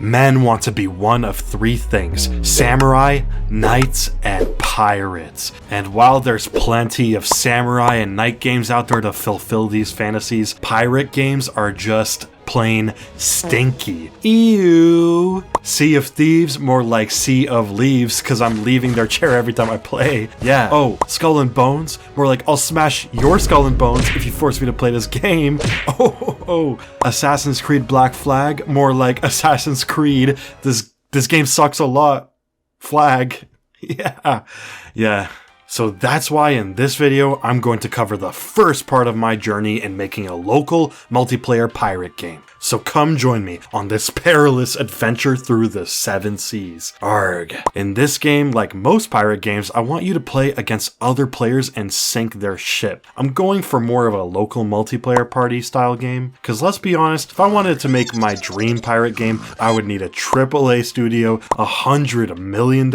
Men want to be one of three things: samurai, knights, and pirates. And while there's plenty of samurai and knight games out there to fulfill these fantasies, pirate games are just plain stinky. Ew. Sea of Thieves, more like Sea of Leaves, because I'm leaving their chair every time I play. Yeah. Oh, Skull and Bones, more like I'll smash your Skull and Bones if you force me to play this game. Oh. Assassin's Creed Black Flag, more like Assassin's Creed. This game sucks a lot. Flag. Yeah. So that's why in this video, I'm going to cover the first part of my journey in making a local multiplayer pirate game. So come join me on this perilous adventure through the 7 seas. Arg. In this game, like most pirate games, I want you to play against other players and sink their ship. I'm going for more of a local multiplayer party style game, because let's be honest, if I wanted to make my dream pirate game, I would need a AAA studio, $100 million,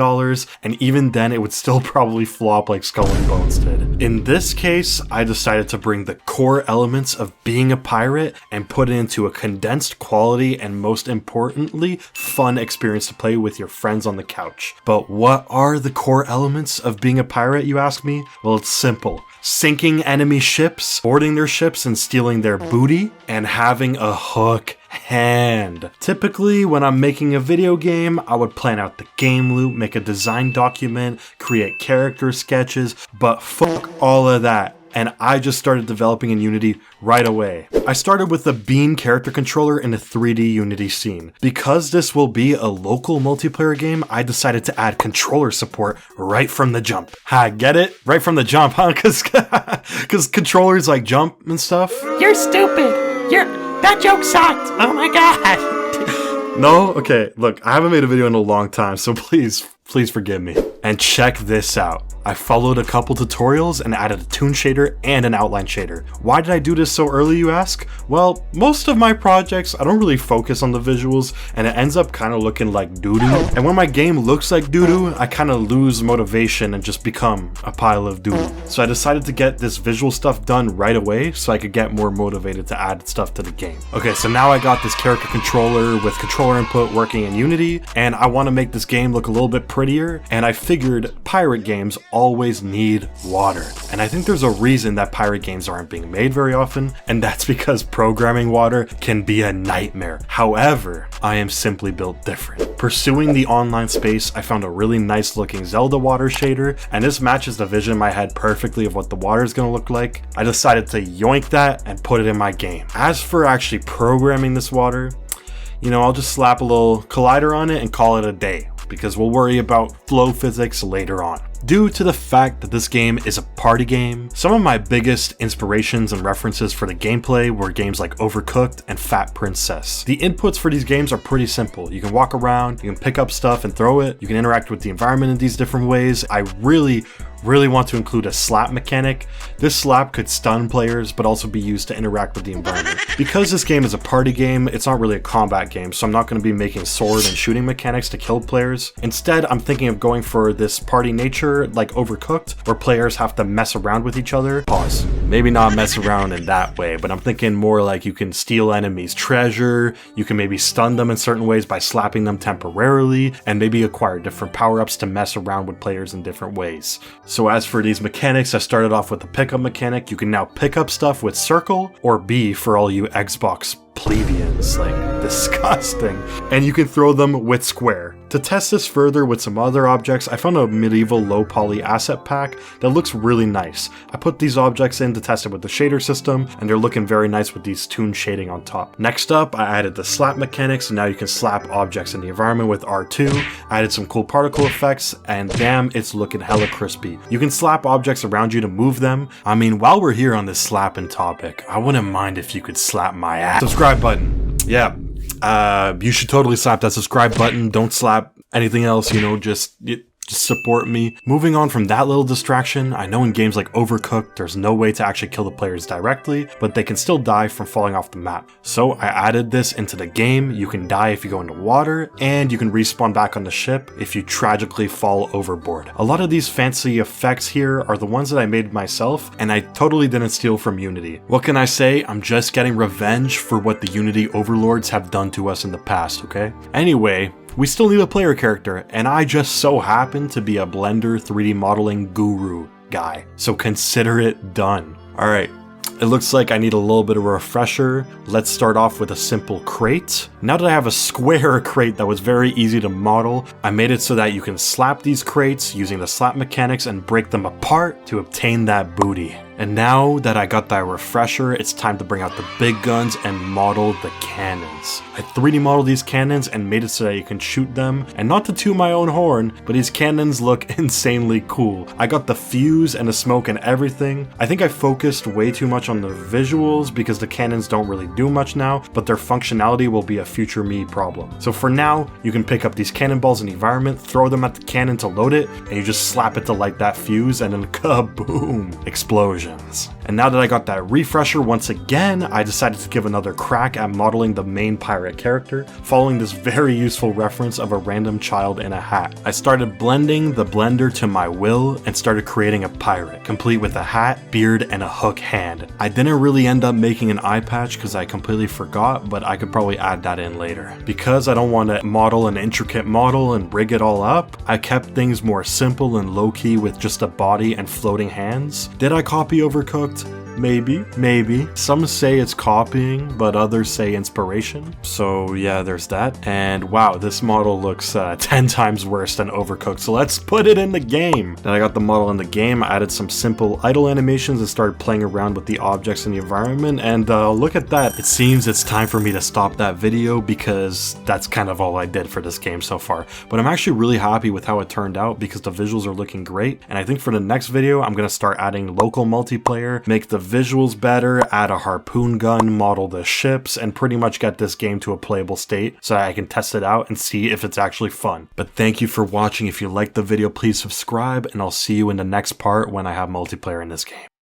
and even then it would still probably flop like Skull and Bones did. In this case, I decided to bring the core elements of being a pirate and put it into a condensed quality and, most importantly, fun experience to play with your friends on the couch. But what are the core elements of being a pirate, you ask me? Well, it's simple. Sinking enemy ships, boarding their ships and stealing their booty, and having a hook hand. Typically, when I'm making a video game, I would plan out the game loop, make a design document, create character sketches, but fuck all of that. And I just started developing in Unity right away. I started with the Bean character controller in a 3D Unity scene. Because this will be a local multiplayer game, I decided to add controller support right from the jump. Ha, get it? Right from the jump, huh? Cause controllers like jump and stuff. You're stupid. That joke sucked. Oh my god. No? Okay, look, I haven't made a video in a long time, so please forgive me. And check this out. I followed a couple tutorials and added a toon shader and an outline shader. Why did I do this so early, you ask? Well, most of my projects, I don't really focus on the visuals, and it ends up kind of looking like doo-doo. And when my game looks like doo-doo, I kind of lose motivation and just become a pile of doo-doo. So I decided to get this visual stuff done right away so I could get more motivated to add stuff to the game. Okay, so now I got this character controller with controller input working in Unity, and I want to make this game look a little bit prettier, and I figured pirate games always need water. And I think there's a reason that pirate games aren't being made very often, and that's because programming water can be a nightmare. However, I am simply built different. Pursuing the online space, I found a really nice looking Zelda water shader, and this matches the vision in my head perfectly of what the water is going to look like. I decided to yoink that and put it in my game. As for actually programming this water, I'll just slap a little collider on it and call it a day, because we'll worry about flow physics later on. Due to the fact that this game is a party game, some of my biggest inspirations and references for the gameplay were games like Overcooked and Fat Princess. The inputs for these games are pretty simple. You can walk around, you can pick up stuff and throw it, you can interact with the environment in these different ways. I really want to include a slap mechanic. This slap could stun players, but also be used to interact with the environment. Because this game is a party game, it's not really a combat game, so I'm not going to be making sword and shooting mechanics to kill players. Instead, I'm thinking of going for this party nature like Overcooked, where players have to mess around with each other. Pause. Maybe not mess around in that way, but I'm thinking more like you can steal enemies' treasure, you can maybe stun them in certain ways by slapping them temporarily, and maybe acquire different power-ups to mess around with players in different ways. So as for these mechanics, I started off with the pickup mechanic. You can now pick up stuff with circle or B for all you Xbox plebeians, like disgusting, and you can throw them with square. To test this further with some other objects, I found a medieval low poly asset pack that looks really nice. I put these objects in to test it with the shader system, and they're looking very nice with these toon shading on top. Next up, I added the slap mechanics, and now you can slap objects in the environment with R2. I added some cool particle effects, and damn, it's looking hella crispy. You can slap objects around you to move them. I mean, while we're here on this slapping topic, I wouldn't mind if you could slap my ass. Subscribe button. Yeah. You should totally slap that subscribe button. Don't slap anything else, just support me. Moving on from that little distraction, I know in games like Overcooked, there's no way to actually kill the players directly, but they can still die from falling off the map. So I added this into the game. You can die if you go into water, and you can respawn back on the ship if you tragically fall overboard. A lot of these fancy effects here are the ones that I made myself, and I totally didn't steal from Unity. What can I say? I'm just getting revenge for what the Unity overlords have done to us in the past, okay? Anyway, we still need a player character, and I just so happen to be a Blender 3D modeling guru guy, so consider it done. Alright, it looks like I need a little bit of a refresher. Let's start off with a simple crate. Now that I have a square crate that was very easy to model, I made it so that you can slap these crates using the slap mechanics and break them apart to obtain that booty. And now that I got that refresher, it's time to bring out the big guns and model the cannons. I 3D modeled these cannons and made it so that you can shoot them, and not to toot my own horn, but these cannons look insanely cool. I got the fuse and the smoke and everything. I think I focused way too much on the visuals because the cannons don't really do much now, but their functionality will be a future me problem. So for now, you can pick up these cannonballs in the environment, throw them at the cannon to load it, and you just slap it to light that fuse, and then kaboom! Explosion. And now that I got that refresher once again, I decided to give another crack at modeling the main pirate character, following this very useful reference of a random child in a hat. I started blending the blender to my will and started creating a pirate, complete with a hat, beard, and a hook hand. I didn't really end up making an eye patch because I completely forgot, but I could probably add that in later. Because I don't want to model an intricate model and rig it all up, I kept things more simple and low-key with just a body and floating hands. Did I copy Overcooked? Maybe. Some say it's copying, but others say inspiration. So yeah, there's that. And wow, this model looks 10 times worse than Overcooked, so let's put it in the game. Then I got the model in the game, I added some simple idle animations and started playing around with the objects in the environment, and look at that. It seems it's time for me to stop that video because that's kind of all I did for this game so far. But I'm actually really happy with how it turned out because the visuals are looking great, and I think for the next video, I'm gonna start adding local multiplayer, make the visuals better, add a harpoon gun, model the ships, and pretty much get this game to a playable state so that I can test it out and see if it's actually fun. But thank you for watching. If you liked the video, please subscribe, and I'll see you in the next part when I have multiplayer in this game.